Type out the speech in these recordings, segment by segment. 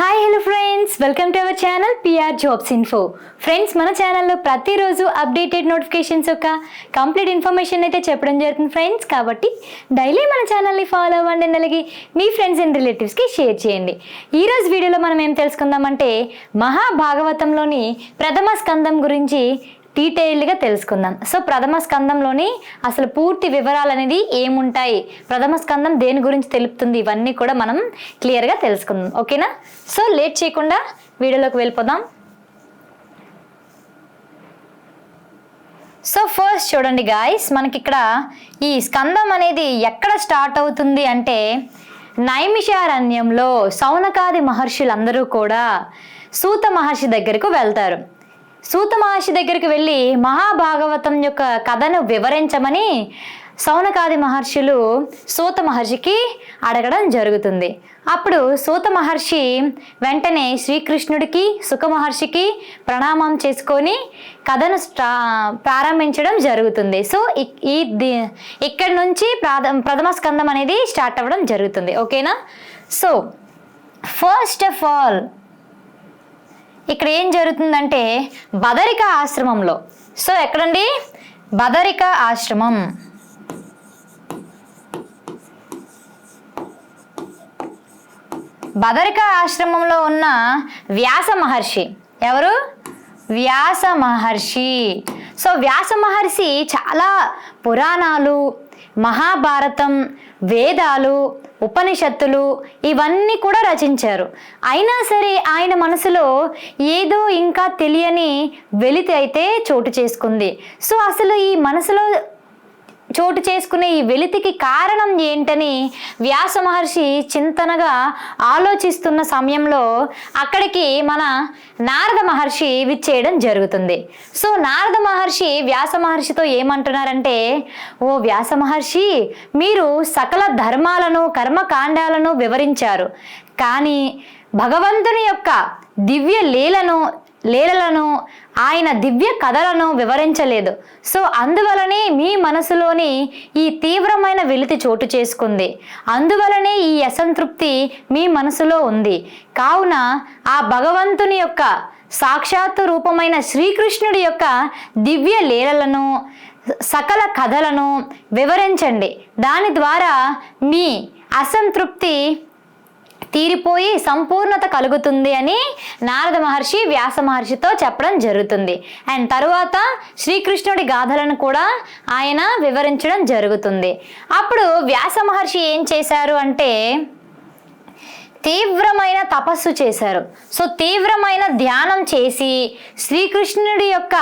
Hi hello friends, welcome to our channel PR jobs info. Friends, మన ఛానల్లో ప్రతిరోజు updated notifications యొక్క complete information అయితే చెప్పడం జరుగుతుంది ఫ్రెండ్స్. కాబట్టి డైలీ మన ఛానల్ని ఫాలో అవ్వండి, అలాగే మీ ఫ్రెండ్స్ అండ్ రిలేటివ్స్కి షేర్ చేయండి. ఈరోజు వీడియోలో మనం ఏం తెలుసుకుందామంటే మహాభాగవతంలోని ప్రథమ స్కందం గురించి డీటెయిల్డ్గా తెలుసుకుందాం. సో ప్రథమ స్కందంలోని అసలు పూర్తి వివరాలు అనేది ఏముంటాయి, ప్రథమ స్కందం దేని గురించి తెలుపుతుంది, ఇవన్నీ కూడా మనం క్లియర్గా తెలుసుకుందాం. ఓకేనా? సో లేట్ చేయకుండా వీడియోలోకి వెళ్ళిపోదాం. సో ఫస్ట్ చూడండి గాయస్, మనకి ఇక్కడ ఈ స్కందం అనేది ఎక్కడ స్టార్ట్ అవుతుంది అంటే నైమిషారణ్యంలో సౌనకాది మహర్షులందరూ కూడా సూత మహర్షి దగ్గరకు వెళ్తారు. సూత మహర్షి దగ్గరికి వెళ్ళి మహాభాగవతం యొక్క కథను వివరించమని సౌనకాది మహర్షులు సూత మహర్షికి అడగడం జరుగుతుంది. అప్పుడు సూత మహర్షి వెంటనే శ్రీకృష్ణుడికి సుఖ మహర్షికి ప్రణామం చేసుకొని కథను ప్రారంభించడం జరుగుతుంది. సో ఇక్కడి నుంచి ప్రథమ స్కందం అనేది స్టార్ట్ అవ్వడం జరుగుతుంది. ఓకేనా? సో ఫస్ట్ ఆఫ్ ఆల్ ఇక్కడ ఏం జరుగుతుందంటే బదరిక ఆశ్రమంలో, సో ఎక్కడండి? బదరిక ఆశ్రమం. బదరిక ఆశ్రమంలో ఉన్న వ్యాస మహర్షి ఎవరు? వ్యాస మహర్షి. సో వ్యాస మహర్షి చాలా పురాణాలు, మహాభారతం, వేదాలు, ఉపనిషత్తులు ఇవన్నీ కూడా రచించారు. అయినా సరే ఆయన మనసులో ఏదో ఇంకా తెలియని వెలితి అయితే చోటు చేసుకుంది. సో అసలు ఈ మనసులో చోటు చేసుకునే ఈ వెలితికి కారణం ఏంటని వ్యాస మహర్షి చింతనగా ఆలోచిస్తున్న సమయంలో అక్కడికి మన నారద మహర్షి విచ్చేయడం జరుగుతుంది. సో నారద మహర్షి వ్యాస మహర్షితో ఏమంటున్నారంటే, ఓ వ్యాస మహర్షి, మీరు సకల ధర్మాలను కర్మకాండాలను వివరించారు, కానీ భగవంతుని యొక్క దివ్య లీలలను ఆయన దివ్య కథలను వివరించలేదు. సో అందువలనే మీ మనసులోని ఈ తీవ్రమైన వెలితి చోటు చేసుకుంది, అందువలనే ఈ అసంతృప్తి మీ మనసులో ఉంది. కావున ఆ భగవంతుని యొక్క సాక్షాత్తు రూపమైన శ్రీకృష్ణుడి యొక్క దివ్య లీలలను సకల కథలను వివరించండి. దాని ద్వారా మీ అసంతృప్తి తీరిపోయి సంపూర్ణత కలుగుతుంది అని నారద మహర్షి వ్యాస మహర్షితో చెప్పడం జరుగుతుంది. అండ్ తరువాత శ్రీకృష్ణుడి గాథలను కూడా ఆయన వివరించడం జరుగుతుంది. అప్పుడు వ్యాస మహర్షి ఏం చేశారు అంటే తీవ్రమైన తపస్సు చేశారు. సో తీవ్రమైన ధ్యానం చేసి శ్రీకృష్ణుడి యొక్క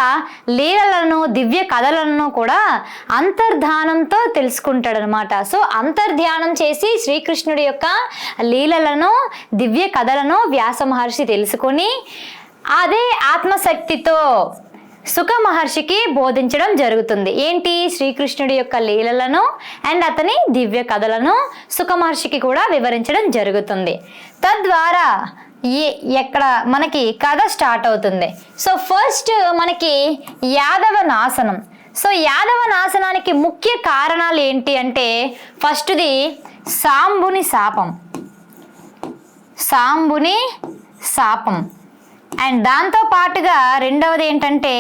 లీలలను దివ్య కథలను కూడా అంతర్ధానంతో తెలుసుకుంటాడనమాట. సో అంతర్ధ్యానం చేసి శ్రీకృష్ణుడి యొక్క లీలలను దివ్య కథలను వ్యాస మహర్షి తెలుసుకొని అదే ఆత్మశక్తితో సుఖ మహర్షికి బోధించడం జరుగుతుంది. ఏంటి? శ్రీకృష్ణుడి యొక్క లీలలను అండ్ అతని దివ్య కథలను సుఖ మహర్షికి కూడా వివరించడం జరుగుతుంది. తద్వారా ఎక్కడ మనకి కథ స్టార్ట్ అవుతుంది. సో ఫస్ట్ మనకి యాదవ నాశనం. సో యాదవ నాశనానికి ముఖ్య కారణాలు ఏంటి అంటే ఫస్ట్ది సాంబుని శాపం అండ్ దాంతో పాటుగా రెండవది ఏంటంటే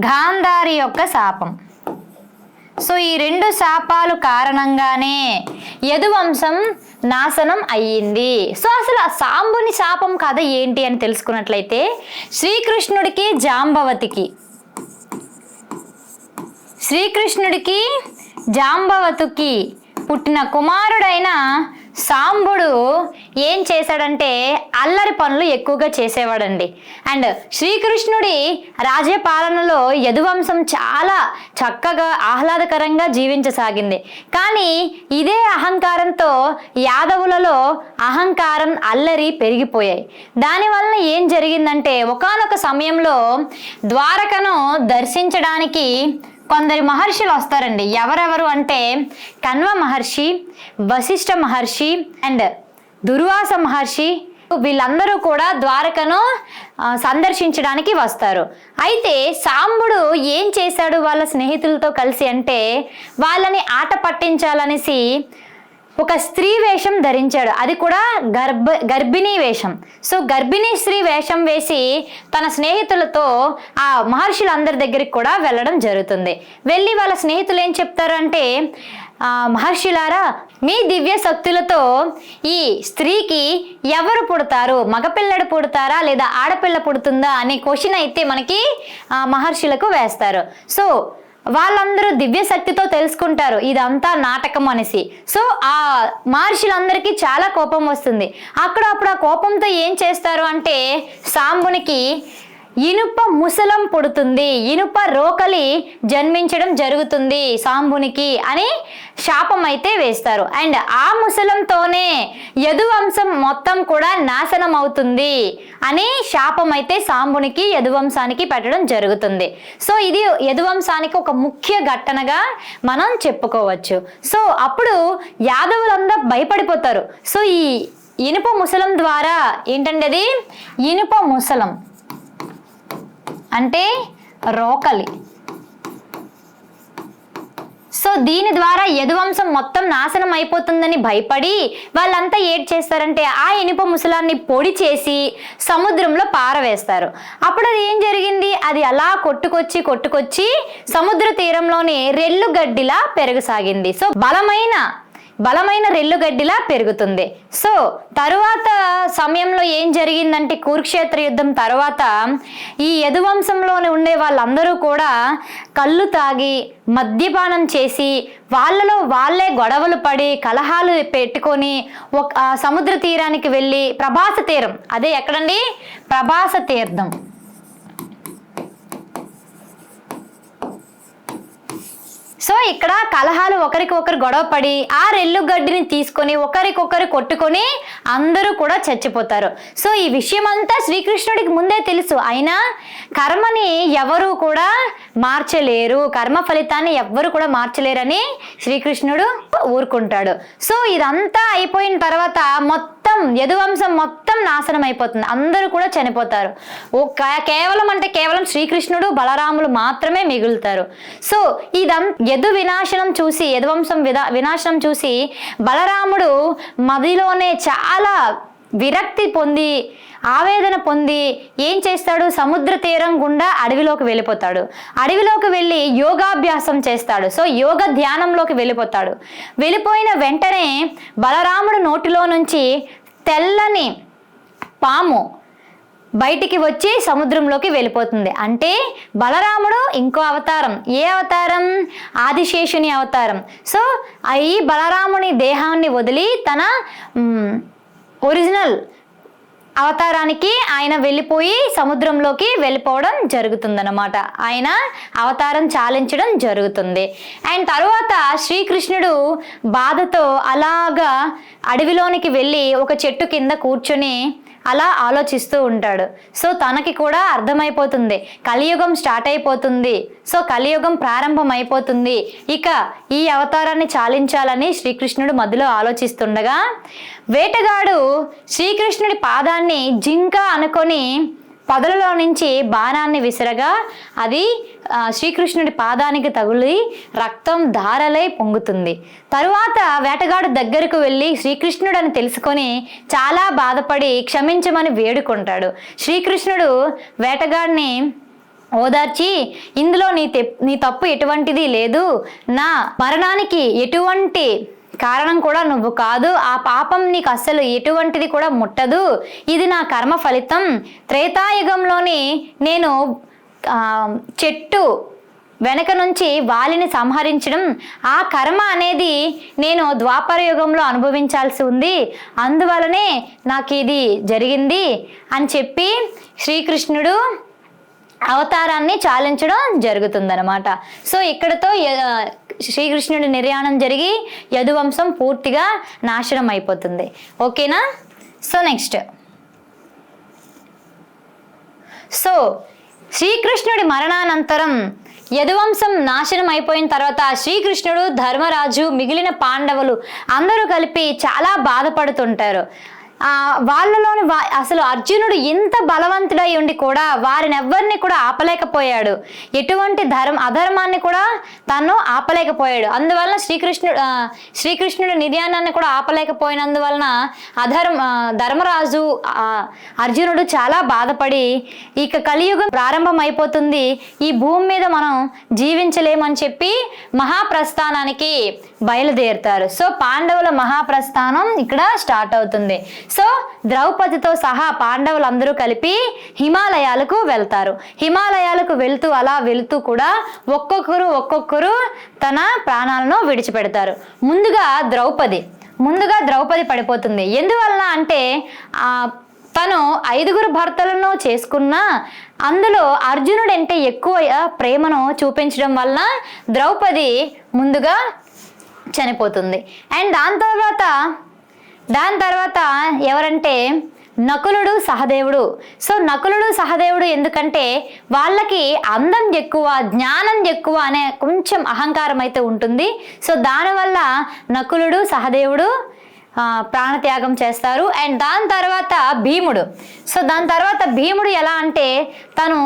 గాంధారి యొక్క శాపం. సో ఈ రెండు శాపాలు కారణంగానే యదువంశం నాశనం అయ్యింది. సో అసలు ఆ సాంబుని శాపం కథ ఏంటి అని తెలుసుకున్నట్లయితే శ్రీకృష్ణుడికి జాంబవతికి పుట్టిన కుమారుడైన సాంబుడు ఏం చేశాడంటే అల్లరి పనులు ఎక్కువగా చేసేవాడండి. అండ్ శ్రీకృష్ణుడి రాజ్యపాలనలో యదువంశం చాలా చక్కగా ఆహ్లాదకరంగా జీవించసాగింది. కానీ ఇదే అహంకారంతో యాదవులలో అహంకారం, అల్లరి పెరిగిపోయాయి. దానివల్ల ఏం జరిగిందంటే ఒకానొక సమయంలో ద్వారకను దర్శించడానికి కొందరు మహర్షులు వస్తారండి. ఎవరెవరు అంటే కణ్వ మహర్షి, వశిష్ఠ మహర్షి అండ్ దుర్వాస మహర్షి. వీళ్ళందరూ కూడా ద్వారకను సందర్శించడానికి వస్తారు. అయితే సాంబుడు ఏం చేశాడు వాళ్ళ స్నేహితులతో కలిసి అంటే వాళ్ళని ఆట పట్టించాలనేసి ఒక స్త్రీ వేషం ధరించాడు, అది కూడా గర్భిణీ వేషం. సో గర్భిణీ స్త్రీ వేషం వేసి తన స్నేహితులతో ఆ మహర్షులందరి దగ్గరికి కూడా వెళ్ళడం జరుగుతుంది. వెళ్ళి వాళ్ళ స్నేహితులు ఏం చెప్తారంటే, మహర్షులారా, మీ దివ్య శక్తులతో ఈ స్త్రీకి ఎవరు పుడతారు, మగపిల్లడు పుడతారా లేదా ఆడపిల్ల పుడుతుందా అనే క్వశ్చన్ అయితే మనకి మహర్షులకు వేస్తారు. సో వాళ్ళందరూ దివ్య శక్తితో తెలుసుకుంటారు ఇదంతా నాటకం అనేసి. సో ఆ మహర్షులందరికీ చాలా కోపం వస్తుంది. అప్పుడు ఆ కోపంతో ఏం చేస్తారు అంటే, సాంబునికి ఇనుప ముసలం పుడుతుంది, ఇనుప రోకలి జన్మించడం జరుగుతుంది సాంబునికి అని శాపం అయితే వేస్తారు. అండ్ ఆ ముసలంతోనే యదువంశం మొత్తం కూడా నాశనం అవుతుంది అని శాపం అయితే సాంబునికి యదువంశానికి పెట్టడం జరుగుతుంది. సో ఇది యదువంశానికి ఒక ముఖ్య ఘటనగా మనం చెప్పుకోవచ్చు. సో అప్పుడు యాదవులందరూ భయపడిపోతారు. సో ఈ ఇనుప ముసలం ద్వారా ఏంటంటే, అది ఇనుప ముసలం అంటే రోకలి. సో దీని ద్వారా యదువంశం మొత్తం నాశనం అయిపోతుందని భయపడి వాళ్ళంతా ఏం చేస్తారంటే, ఆ ఇనుప ముసలాన్ని పొడి చేసి సముద్రంలో పారవేస్తారు. అప్పుడు అది ఏం జరిగింది, అది అలా కొట్టుకొచ్చి సముద్ర తీరంలోని రెల్లుగడ్డిలా పెరగసాగింది. సో బలమైన రెల్లుగడ్డిలా పెరుగుతుంది. సో తరువాత సమయంలో ఏం జరిగిందంటే, కురుక్షేత్ర యుద్ధం తర్వాత ఈ యదువంశంలోనే ఉండే వాళ్ళందరూ కూడా కళ్ళు తాగి మద్యపానం చేసి వాళ్ళలో వాళ్ళే గొడవలు పడి కలహాలు పెట్టుకొని ఒక సముద్ర తీరానికి వెళ్ళి ప్రభాస తీరం, అదే ఎక్కడండి, ప్రభాస తీర్థం. సో ఇక్కడ కలహాలు ఒకరికొకరు గొడవ పడి ఆ రెల్లుగడ్డిని తీసుకొని ఒకరికొకరు కొట్టుకొని అందరూ కూడా చచ్చిపోతారు. సో ఈ విషయం అంతా శ్రీకృష్ణుడికి ముందే తెలుసు. అయినా కర్మని ఎవరు కూడా మార్చలేరు, కర్మ ఫలితాన్ని ఎవ్వరు కూడా మార్చలేరని శ్రీకృష్ణుడు ఊరుకుంటాడు. సో ఇదంతా అయిపోయిన తర్వాత మొత్తం యదువంశం మొత్తం నాశనం అయిపోతుంది, అందరూ కూడా చనిపోతారు. కేవలం శ్రీకృష్ణుడు బలరాములు మాత్రమే మిగులుతారు. సో యదువంశం వినాశనం చూసి బలరాముడు మదిలోనే చాలా విరక్తి పొంది ఆవేదన పొంది ఏం చేస్తాడు, సముద్ర తీరం గుండా అడవిలోకి వెళ్ళిపోతాడు. అడవిలోకి వెళ్ళి యోగాభ్యాసం చేస్తాడు. సో యోగ ధ్యానంలోకి వెళ్ళిపోయిన వెంటనే బలరాముడు నోటిలో నుంచి తెల్లని పాము బయటికి వచ్చి సముద్రంలోకి వెళ్ళిపోతుంది. అంటే బలరాముడు ఇంకో అవతారం. ఏ అవతారం, ఆదిశేషుని అవతారం. సో ఈ బలరాముని దేహాన్ని వదిలి తన ఒరిజినల్ అవతారానికి ఆయన వెళ్ళిపోయి సముద్రంలోకి వెళ్ళిపోవడం జరుగుతుందన్నమాట. ఆయన అవతారం చాలించడం జరుగుతుంది. అండ్ తరువాత శ్రీకృష్ణుడు బాధతో అలాగా అడవిలోనికి వెళ్ళి ఒక చెట్టు కింద కూర్చొని అలా ఆలోచిస్తూ ఉంటాడు. సో తనకి కూడా అర్థమైపోతుంది కలియుగం స్టార్ట్ అయిపోతుంది, సో కలియుగం ప్రారంభం అయిపోతుంది, ఇక ఈ అవతారాన్ని చాలించాలని శ్రీకృష్ణుడు మధ్యలో ఆలోచిస్తుండగా వేటగాడు శ్రీకృష్ణుడి పాదాన్ని జింక అనుకొని పొదలలో నుంచి బాణాన్ని విసరగా అది శ్రీకృష్ణుడి పాదానికి తగులి రక్తం ధారలై పొంగుతుంది. తరువాత వేటగాడు దగ్గరకు వెళ్ళి శ్రీకృష్ణుడు అని తెలుసుకొని చాలా బాధపడి క్షమించమని వేడుకుంటాడు. శ్రీకృష్ణుడు వేటగాడిని ఓదార్చి, ఇందులో నీ తప్పు ఎటువంటిది లేదు, నా మరణానికి ఎటువంటి కారణం కూడా నువ్వు కాదు, ఆ పాపం నీకు అస్సలు ఎటువంటిది కూడా ముట్టదు, ఇది నా కర్మ ఫలితం. త్రేతాయుగంలోని నేను చెట్టు వెనక నుంచి వాలిని సంహరించడం, ఆ కర్మ అనేది నేను ద్వాపర యుగంలో అనుభవించాల్సి ఉంది, అందువలనే నాకు ఇది జరిగింది అని చెప్పి శ్రీకృష్ణుడు అవతారాన్ని చాలించడం జరుగుతుందన్నమాట. సో ఇక్కడతో శ్రీకృష్ణుడి నిర్యాణం జరిగి యదువంశం పూర్తిగా నాశనం అయిపోతుంది. ఓకేనా? సో నెక్స్ట్, సో శ్రీకృష్ణుడి మరణానంతరం యదువంశం నాశనం అయిపోయిన తర్వాత శ్రీకృష్ణుడు, ధర్మరాజు, మిగిలిన పాండవులు అందరూ కలిపి చాలా బాధపడుతుంటారు. వాళ్ళలోని అసలు అర్జునుడు ఇంత బలవంతుడై ఉండి కూడా వారిని ఎవ్వరిని కూడా ఆపలేకపోయాడు. ఎటువంటి అధర్మాన్ని కూడా తను ఆపలేకపోయాడు. అందువలన శ్రీకృష్ణుడు నిర్యాణాన్ని కూడా ఆపలేకపోయినందువలన ధర్మరాజు అర్జునుడు చాలా బాధపడి ఇక కలియుగం ప్రారంభం అయిపోతుంది, ఈ భూమి మీద మనం జీవించలేమని చెప్పి మహాప్రస్థానానికి బయలుదేరుతారు. సో పాండవుల మహాప్రస్థానం ఇక్కడ స్టార్ట్ అవుతుంది. సో ద్రౌపదితో సహా పాండవులందరూ కలిపి హిమాలయాలకు వెళ్తారు. హిమాలయాలకు అలా వెళ్తూ కూడా ఒక్కొక్కరు తన ప్రాణాలను విడిచిపెడతారు. ముందుగా ద్రౌపది పడిపోతుంది. ఎందువలన అంటే తను 5 భర్తలను చేసుకున్న అందులో అర్జునుడు అంటే ఎక్కువ ప్రేమను చూపించడం వలన ద్రౌపది ముందుగా చనిపోతుంది. అండ్ దాని తర్వాత ఎవరంటే నకులుడు సహదేవుడు. సో నకులుడు సహదేవుడు ఎందుకంటే వాళ్ళకి అందం ఎక్కువ, జ్ఞానం ఎక్కువ అనే కొంచెం అహంకారం అయితే ఉంటుంది. సో దానివల్ల నకులుడు సహదేవుడు ప్రాణత్యాగం చేస్తారు. అండ్ దాని తర్వాత భీముడు ఎలా అంటే తను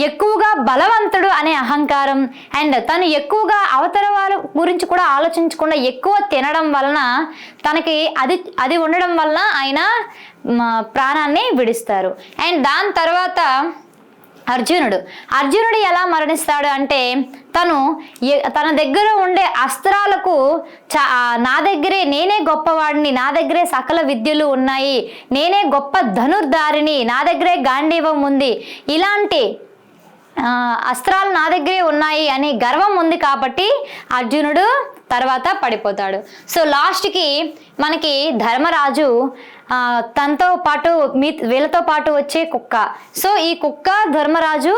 ఎక్కువగా బలవంతుడు అనే అహంకారం అండ్ తను ఎక్కువగా అవతల వాళ్ళ గురించి కూడా ఆలోచించకుండా ఎక్కువ తినడం వలన తనకి అది ఉండడం వలన ఆయన ప్రాణాన్ని విడిస్తారు. అండ్ దాని తర్వాత అర్జునుడు ఎలా మరణిస్తాడు అంటే తన దగ్గర ఉండే అస్త్రాలకు నా దగ్గరే నేనే గొప్పవాడిని, నా దగ్గరే సకల విద్యలు ఉన్నాయి, నేనే గొప్ప ధనుర్ధారిని, నా దగ్గరే గాంధీవం ఉంది, ఇలాంటి అస్త్రాలు నా దగ్గరే ఉన్నాయి అని గర్వం ఉంది కాబట్టి అర్జునుడు తర్వాత పడిపోతాడు. సో లాస్ట్కి మనకి ధర్మరాజు తనతో పాటు వీళ్ళతో పాటు వచ్చే కుక్క. సో ఈ కుక్క ధర్మరాజు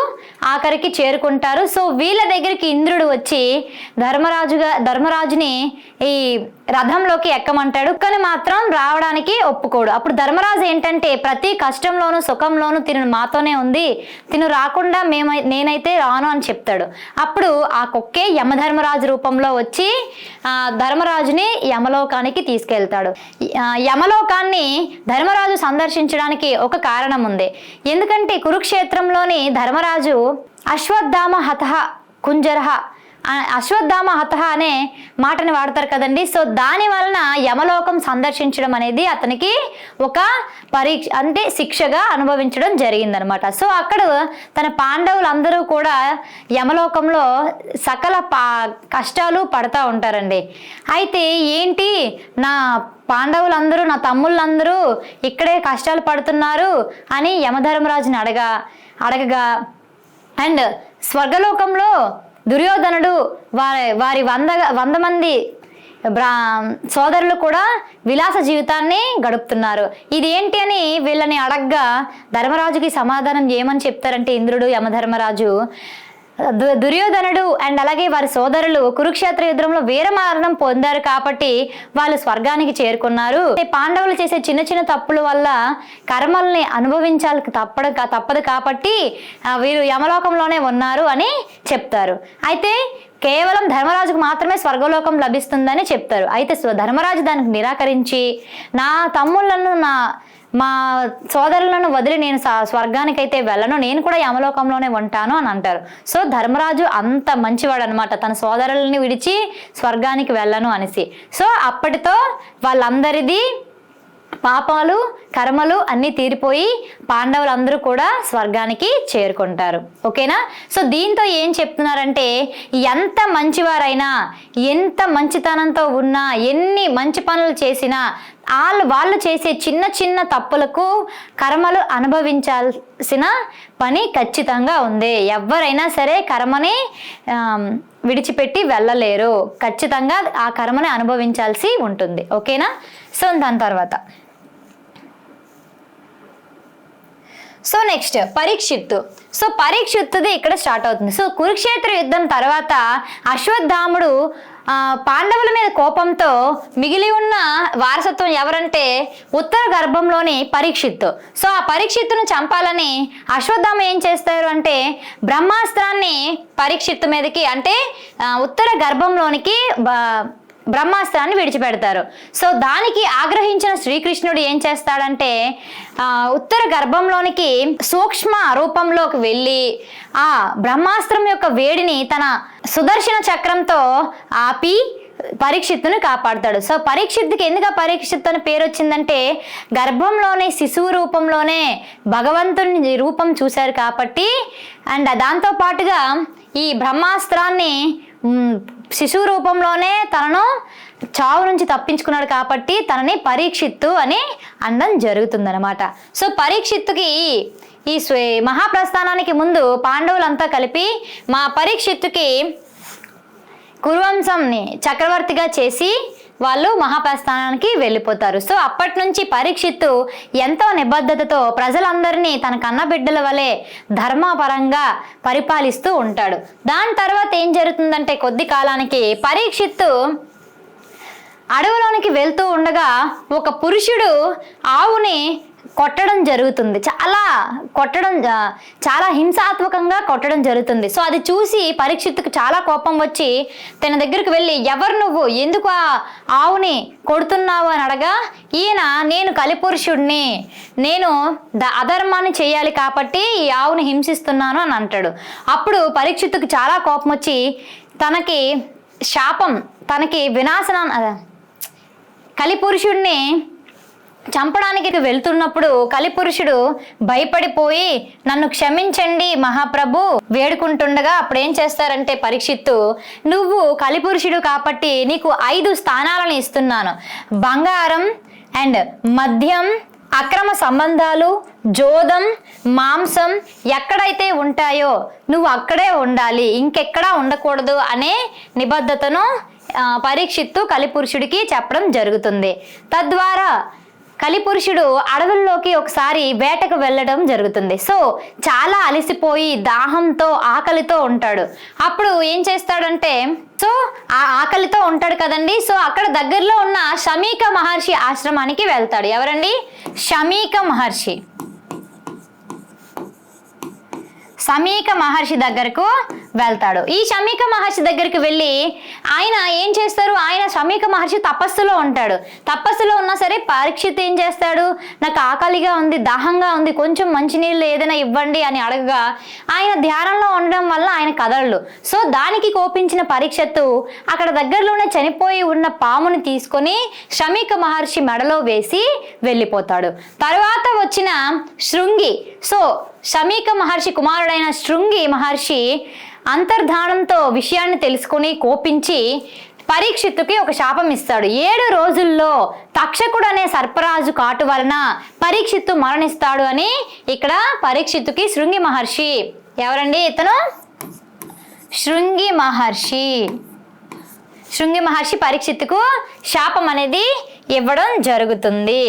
ఆఖరికి చేరుకుంటారు. సో వీళ్ళ దగ్గరికి ఇంద్రుడు వచ్చి ధర్మరాజుని ఈ రథంలోకి ఎక్కమంటాడు, కానీ మాత్రం రావడానికి ఒప్పుకోడు. అప్పుడు ధర్మరాజు ఏంటంటే ప్రతి కష్టంలోను సుఖంలోను తిను మాతోనే ఉంది, తిను రాకుండా నేనైతే రాను అని చెప్తాడు. అప్పుడు ఆ కుక్కే యమధర్మరాజు రూపంలో వచ్చి ధర్మరాజుని యమలోకానికి తీసుకెళ్తాడు. యమలోకాన్ని ధర్మరాజు సందర్శించడానికి ఒక కారణం ఉంది. ఎందుకంటే కురుక్షేత్రంలోని ధర్మరాజు అశ్వత్థామ హతః కుంజరః అనే మాటని వాడతారు కదండి. సో దాని వలన యమలోకం సందర్శించడం అనేది అతనికి ఒక పరీక్ష అంటే శిక్షగా అనుభవించడం జరిగిందనమాట. సో అక్కడ తన పాండవులందరూ కూడా యమలోకంలో సకల కష్టాలు పడతా ఉంటారండి. అయితే ఏంటి నా పాండవులందరూ నా తమ్ముళ్ళందరూ ఇక్కడే కష్టాలు పడుతున్నారు అని యమధర్మరాజుని అడగగా అండ్ స్వర్గలోకంలో దుర్యోధనుడు వారి 100 మంది సోదరులు కూడా విలాస జీవితాన్ని గడుపుతున్నారు. ఇది ఏంటి అని వీళ్ళని అడగ్గా ధర్మరాజుకి సమాధానం ఏమని చెప్తారంటే ఇంద్రుడు యమధర్మరాజు దుర్యోధనుడు అండ్ అలాగే వారి సోదరులు కురుక్షేత్ర యుద్ధంలో వీరమరణం పొందారు కాబట్టి వాళ్ళు స్వర్గానికి చేరుకున్నారు. పాండవులు చేసే చిన్న తప్పుల వల్ల కర్మల్ని అనుభవించాలి తప్పదు కాబట్టి వీరు యమలోకంలోనే ఉన్నారు అని చెప్తారు. అయితే కేవలం ధర్మరాజుకు మాత్రమే స్వర్గలోకం లభిస్తుందని చెప్తారు. అయితే ధర్మరాజు దానికి నిరాకరించి నా తమ్ముళ్లను మా సోదరులను వదిలి నేను స్వర్గానికైతే వెళ్ళను, నేను కూడా యమలోకంలోనే ఉంటాను అని అంటారు. సో ధర్మరాజు అంత మంచివాడు అనమాట, తన సోదరులని విడిచి స్వర్గానికి వెళ్ళను అనేసి. సో అప్పటితో వాళ్ళందరిది పాపాలు కర్మలు అన్నీ తీరిపోయి పాండవులందరూ కూడా స్వర్గానికి చేరుకుంటారు. ఓకేనా? సో దీంతో ఏం చెప్తున్నారంటే ఎంత మంచివారైనా ఎంత మంచితనంతో ఉన్నా ఎన్ని మంచి పనులు చేసినా వాళ్ళు చేసే చిన్న తప్పులకు కర్మలు అనుభవించాల్సిన పని ఖచ్చితంగా ఉంది. ఎవరైనా సరే కర్మని విడిచిపెట్టి వెళ్ళలేరు, ఖచ్చితంగా ఆ కర్మని అనుభవించాల్సి ఉంటుంది. ఓకేనా? సో దాని తర్వాత నెక్స్ట్ పరీక్షిత్తు. సో పరీక్షిత్తుది ఇక్కడ స్టార్ట్ అవుతుంది. సో కురుక్షేత్ర యుద్ధం తర్వాత అశ్వత్థాముడు పాండవుల మీద కోపంతో మిగిలి ఉన్న వారసత్వం ఎవరంటే ఉత్తర గర్భంలోని పరీక్షిత్తు. సో ఆ పరీక్షిత్తును చంపాలని అశ్వత్థామ ఏం చేస్తారు అంటే బ్రహ్మాస్త్రాన్ని పరీక్షిత్తు మీదకి అంటే ఉత్తర గర్భంలోనికి బ్రహ్మాస్త్రాన్ని విడిచిపెడతారు. సో దానికి ఆగ్రహించిన శ్రీకృష్ణుడు ఏం చేస్తాడంటే ఉత్తర గర్భంలోనికి సూక్ష్మ రూపంలోకి వెళ్ళి ఆ బ్రహ్మాస్త్రం యొక్క వేడిని తన సుదర్శన చక్రంతో ఆపి పరీక్షిత్తుని కాపాడుతాడు. సో పరీక్షిత్తుకి ఎందుకు పరీక్షిత్తు అని పేరు వచ్చిందంటే గర్భంలోనే శిశువు రూపంలోనే భగవంతుని రూపం చూశారు కాబట్టి. అండ్ దాంతో పాటుగా ఈ బ్రహ్మాస్త్రాన్ని శిశువు రూపంలోనే తనను చావు నుంచి తప్పించుకున్నాడు కాబట్టి తనని పరీక్షిత్తు అని అనడం జరుగుతుందన్నమాట. సో పరీక్షిత్తుకి ఈ మహాప్రస్థానానికి ముందు పాండవులంతా కలిపి మా పరీక్షిత్తుకి కురువంశంని చక్రవర్తిగా చేసి వాళ్ళు మహాప్రస్థానానికి వెళ్ళిపోతారు. సో అప్పటి నుంచి పరీక్షిత్తు ఎంతో నిబద్ధతతో ప్రజలందరినీ తన కన్నబిడ్డల వలె ధర్మపరంగా పరిపాలిస్తూ ఉంటాడు. దాని తర్వాత ఏం జరుగుతుందంటే కొద్ది కాలానికి పరీక్షిత్తు అడవిలోనికి వెళ్తూ ఉండగా ఒక పురుషుడు ఆవుని కొట్టడం జరుగుతుంది. చాలా హింసాత్మకంగా కొట్టడం జరుగుతుంది. సో అది చూసి పరీక్షిత్తుకు చాలా కోపం వచ్చి తన దగ్గరికి వెళ్ళి ఎవరు నువ్వు, ఎందుకు ఆ ఆవుని కొడుతున్నావు అని అడగా ఈయన నేను కలిపురుషుడిని, నేను అధర్మాన్ని చేయాలి కాబట్టి ఈ ఆవుని హింసిస్తున్నాను అని అంటాడు. అప్పుడు పరీక్షిత్తుకు చాలా కోపం వచ్చి తనకి శాపం, తనకి కలిపురుషుడిని చంపడానికి వెళ్తున్నప్పుడు కలిపురుషుడు భయపడిపోయి నన్ను క్షమించండి మహాప్రభు వేడుకుంటుండగా అప్పుడు ఏం చేస్తారంటే పరీక్షిత్తు నువ్వు కలిపురుషుడు కాబట్టి నీకు 5 స్థానాలను ఇస్తున్నాను. బంగారం అండ్ మద్యం, అక్రమ సంబంధాలు, జోదం, మాంసం ఎక్కడైతే ఉంటాయో నువ్వు అక్కడే ఉండాలి, ఇంకెక్కడా ఉండకూడదు అనే నిబద్ధతను పరీక్షిత్తు కలిపురుషుడికి చెప్పడం జరుగుతుంది. తద్వారా కలిపురుషుడు అడవుల్లోకి ఒకసారి వేటకు వెళ్ళడం జరుగుతుంది. సో చాలా అలసిపోయి దాహంతో ఆకలితో ఉంటాడు. అప్పుడు ఏం చేస్తాడంటే సో ఆ ఆకలితో ఉంటాడు కదండి. సో అక్కడ దగ్గరలో ఉన్న శమీక మహర్షి ఆశ్రమానికి వెళ్తాడు. ఎవరండి? శమీక మహర్షి. శమీక మహర్షి దగ్గరకు వెళ్తాడు. ఈ శమీక మహర్షి దగ్గరికి వెళ్ళి ఆయన ఏం చేస్తారు, ఆయన శమీక మహర్షి తపస్సులో ఉంటాడు. తపస్సులో ఉన్నా సరే పరీక్షిత్ ఏం చేస్తాడు, నాకు ఆకలిగా ఉంది, దాహంగా ఉంది, కొంచెం మంచినీళ్ళు ఏదైనా ఇవ్వండి అని అడగగా ఆయన ధ్యానంలో ఉండడం వల్ల ఆయన కదలడు. సో దానికి కోపించిన పరీక్షిత్తు అక్కడ దగ్గరలోనే చనిపోయి ఉన్న పాముని తీసుకొని శమీక మహర్షి మెడలో వేసి వెళ్ళిపోతాడు. తర్వాత వచ్చిన శృంగి, సో శమీక మహర్షి కుమారుడైన శృంగి మహర్షి అంతర్ధానంతో విషయాన్ని తెలుసుకుని కోపించి పరీక్షిత్తుకి ఒక శాపం ఇస్తాడు. 7 రోజుల్లో తక్షకుడు అనే సర్పరాజు కాటు వలన పరీక్షిత్తు మరణిస్తాడు అని ఇక్కడ పరీక్షిత్తుకి శృంగి మహర్షి, ఎవరండి ఇతను? శృంగి మహర్షి. శృంగి మహర్షి పరీక్షిత్తుకు శాపం అనేది ఇవ్వడం జరుగుతుంది.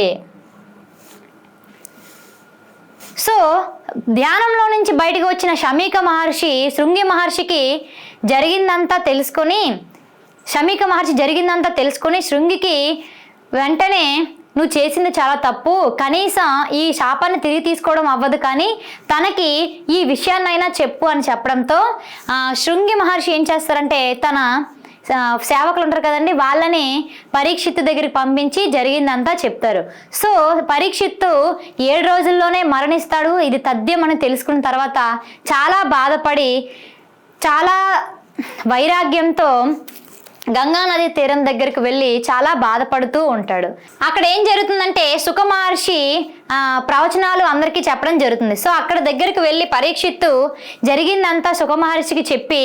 సో ధ్యానంలో నుంచి బయటకు వచ్చిన శమీక మహర్షి శృంగి మహర్షికి జరిగిందంతా తెలుసుకొని శృంగికి వెంటనే నువ్వు చేసింది చాలా తప్పు, కనీసం ఈ శాపాన్ని తిరిగి తీసుకోవడం అవ్వదు కానీ తనకి ఈ విషయాన్నైనా చెప్పు అని చెప్పడంతో శృంగి మహర్షి ఏం చేస్తారంటే తన సేవకులు ఉంటారు కదండి, వాళ్ళని పరీక్షిత్తు దగ్గరికి పంపించి జరిగిందంతా చెప్తారు. సో పరీక్షిత్తు 7 రోజుల్లోనే మరణిస్తాడు. ఇది తథ్యం అని తెలుసుకున్న తర్వాత చాలా బాధపడి చాలా వైరాగ్యంతో గంగా నది తీరం దగ్గరికి వెళ్ళి చాలా బాధపడుతూ ఉంటాడు. అక్కడ ఏం జరుగుతుందంటే సుఖ మహర్షి ప్రవచనాలు అందరికీ చెప్పడం జరుగుతుంది. సో అక్కడ దగ్గరికి వెళ్ళి పరీక్షిత్తు జరిగిందంతా సుఖ మహర్షికి చెప్పి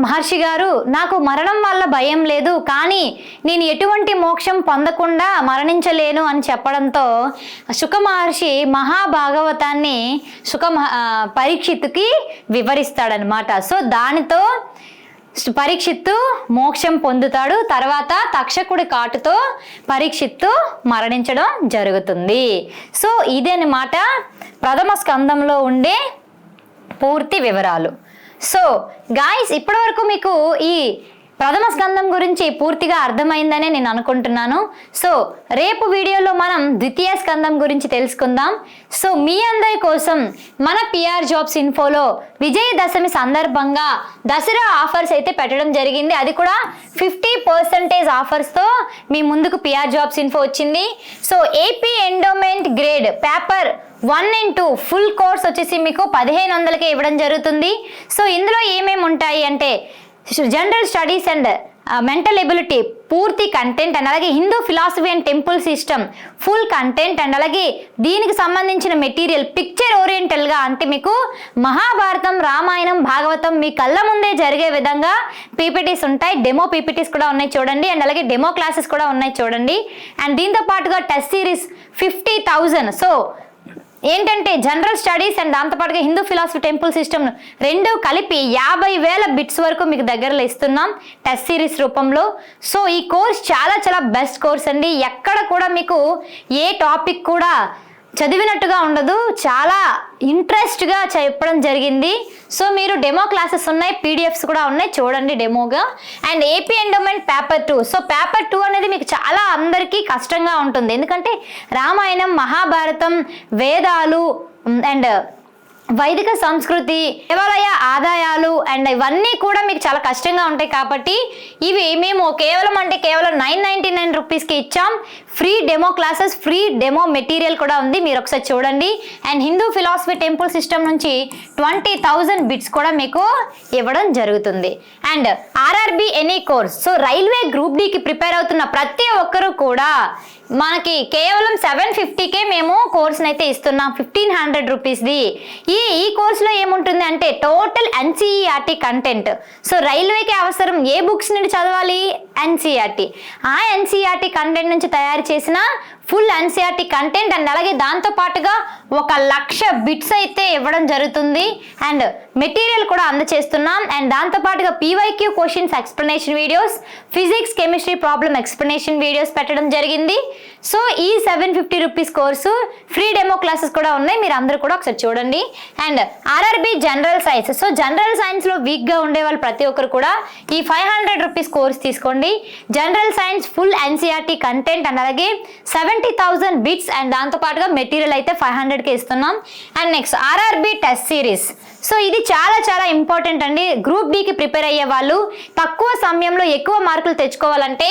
మహర్షి గారు నాకు మరణం వల్ల భయం లేదు, కానీ నేను ఎటువంటి మోక్షం పొందకుండా మరణించలేను అని చెప్పడంతో సుఖ మహర్షి మహాభాగవతాన్ని పరీక్షిత్తుకి వివరిస్తాడనమాట. సో దానితో పరీక్షిత్తు మోక్షం పొందుతాడు. తర్వాత తక్షకుడి కాటుతో పరీక్షిత్తు మరణించడం జరుగుతుంది. సో ఇదన్నమాట ప్రథమ స్కందంలో ఉండే పూర్తి వివరాలు. సో గాయ్స్, ఇప్పటి వరకు మీకు ఈ ప్రథమ స్కందం గురించి పూర్తిగా అర్థమైందనే నేను అనుకుంటున్నాను. సో రేపు వీడియోలో మనం ద్వితీయ స్కందం గురించి తెలుసుకుందాం. సో మీ అందరి కోసం మన పిఆర్ జాబ్స్ ఇన్ఫోలో విజయదశమి సందర్భంగా దసరా ఆఫర్స్ అయితే పెట్టడం జరిగింది. అది కూడా 50% ఆఫర్స్తో మీ ముందుకు పిఆర్ జాబ్స్ ఇన్ఫో వచ్చింది. So AP endowment grade paper 1 and 2 full course వచ్చేసి మీకు 1500కే ఇవ్వడం జరుగుతుంది. సో ఇందులో ఏమేమి ఉంటాయి అంటే general studies and mental ability పూర్తి కంటెంట్ అండ్ అలాగే Hindu philosophy and temple system full content and అలాగే దీనికి సంబంధించిన మెటీరియల్ పిక్చర్ ఓరియంటల్గా అంటే మీకు మహాభారతం, రామాయణం, భాగవతం మీ కళ్ళ ముందే జరిగే విధంగా పీపీటీస్ ఉంటాయి. డెమో పీపీటీస్ కూడా ఉన్నాయి చూడండి అండ్ అలాగే డెమో క్లాసెస్ కూడా ఉన్నాయి చూడండి. అండ్ దీంతో పాటుగా టెస్ట్ సిరీస్ 50,000. సో ఏంటంటే జనరల్ స్టడీస్ అండ్ దాంతోపాటుగా హిందూ ఫిలాసఫీ టెంపుల్ సిస్టమ్ రెండు కలిపి 50,000 బిట్స్ వరకు మీకు దగ్గరలో ఇస్తున్నాం టెస్ట్ సిరీస్ రూపంలో. సో ఈ కోర్స్ చాలా చాలా బెస్ట్ కోర్స్ అండి. ఎక్కడ కూడా మీకు ఏ టాపిక్ కూడా చదివినట్టుగా ఉండదు, చాలా ఇంట్రెస్ట్గా చెప్పడం జరిగింది. సో మీరు డెమో క్లాసెస్ ఉన్నాయి, పీడిఎఫ్స్ కూడా ఉన్నాయి చూడండి డెమోగా. And AP endowment paper 2. So paper 2 అనేది మీకు చాలా అందరికీ కష్టంగా ఉంటుంది, ఎందుకంటే రామాయణం, మహాభారతం, వేదాలు అండ్ వైదిక సంస్కృతి, దేవాలయ ఆదాయాలు అండ్ ఇవన్నీ కూడా మీకు చాలా కష్టంగా ఉంటాయి. కాబట్టి ఇవి మేము కేవలం 999 రూపీస్కి ఇచ్చాం. Free demo classes, free demo material కూడా ఉంది, మీరు ఒకసారి చూడండి. And Hindu philosophy temple system నుంచి 20,000 బిట్స్ కూడా మీకు ఇవ్వడం జరుగుతుంది. And RRB any course. So railway group డికి ప్రిపేర్ అవుతున్న ప్రతి ఒక్కరూ కూడా మనకి కేవలం 750కే మేము కోర్స్ని అయితే ఇస్తున్నాం, 1500 రూపీస్ది. ఈ కోర్సులో ఏముంటుంది అంటే టోటల్ ఎన్సీఈఆర్టీ కంటెంట్. సో రైల్వేకి అవసరం ఏ బుక్స్ నుండి చదవాలి? ఎన్సీఈఆర్టీ. ఆ ఎన్సీఈఆర్టీ కంటెంట్ నుంచి తయారు చేసిన ఫుల్ ఎన్సీఆర్టీ కంటెంట్ అండ్ అలాగే దాంతో పాటుగా 1,00,000 బిట్స్ అయితే ఇవ్వడం జరుగుతుంది. అండ్ మెటీరియల్ కూడా అందచేస్తున్నాం. అండ్ దాంతో పాటుగా PYQ questions explanation videos, physics, chemistry problem explanation videos పెట్టడం జరిగింది. సో ఈ 750 rupees course free demo classes కూడా ఉన్నాయి, మీరు అందరూ కూడా ఒకసారి చూడండి. And RRB general science. So general సైన్స్లో వీక్గా ఉండే వాళ్ళు ప్రతి ఒక్కరు కూడా ఈ 500 రూపీస్ కోర్స్ తీసుకోండి. General science full NCERT content and అలాగే 70,000 బిట్స్ అండ్ దాంతో పాటుగా మెటీరియల్ అయితే 500కి ఇస్తున్నాం. And next RRB test series. So ఇది చాలా చాలా ఇంపార్టెంట్ అండి. గ్రూప్ డికి ప్రిపేర్ అయ్యే వాళ్ళు తక్కువ సమయంలో ఎక్కువ మార్కులు తెచ్చుకోవాలంటే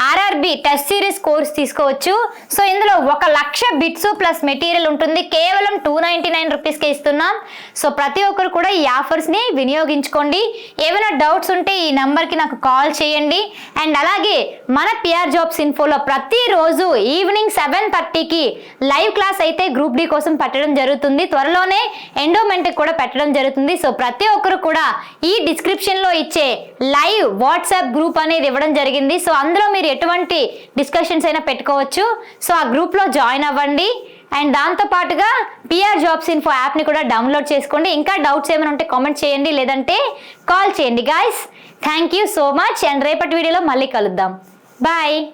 ఆర్ఆర్బి టెస్ట్ సిరీస్ కోర్స్ తీసుకోవచ్చు. సో ఇందులో 1,00,000 బిట్స్ ప్లస్ మెటీరియల్ ఉంటుంది, కేవలం 299 రూపీస్కి ఇస్తున్నాం. సో ప్రతి ఒక్కరు కూడా ఈ ఆఫర్స్ని వినియోగించుకోండి. ఏమైనా డౌట్స్ ఉంటే ఈ నెంబర్కి నాకు కాల్ చేయండి. అండ్ అలాగే మన పిఆర్ జాబ్స్ ఇన్ఫోలో ప్రతిరోజు ఈవినింగ్ 7:30కి లైవ్ క్లాస్ అయితే గ్రూప్ డి కోసం పెట్టడం జరుగుతుంది. త్వరలోనే ఎండోమెంట్కి కూడా పెట్టడం జరుగుతుంది. సో ప్రతి ఒక్కరు కూడా ఈ డిస్క్రిప్షన్లో ఇచ్చే లైవ్ వాట్సాప్ గ్రూప్ అనేది ఇవ్వడం జరిగింది. సో అందులో మీరు ఎటువంటి డిస్కషన్స్ అయినా పెట్టుకోవచ్చు. సో ఆ గ్రూప్లో జాయిన్ అవ్వండి. అండ్ దాంతో పాటుగా పిఆర్ జాబ్స్ ఇన్ఫో యాప్ని కూడా డౌన్లోడ్ చేసుకోండి. ఇంకా డౌట్స్ ఏమైనా ఉంటే కామెంట్ చేయండి, లేదంటే కాల్ చేయండి. Guys thank you so much. And రేపటి వీడియోలో మళ్ళీ కలుద్దాం. బాయ్.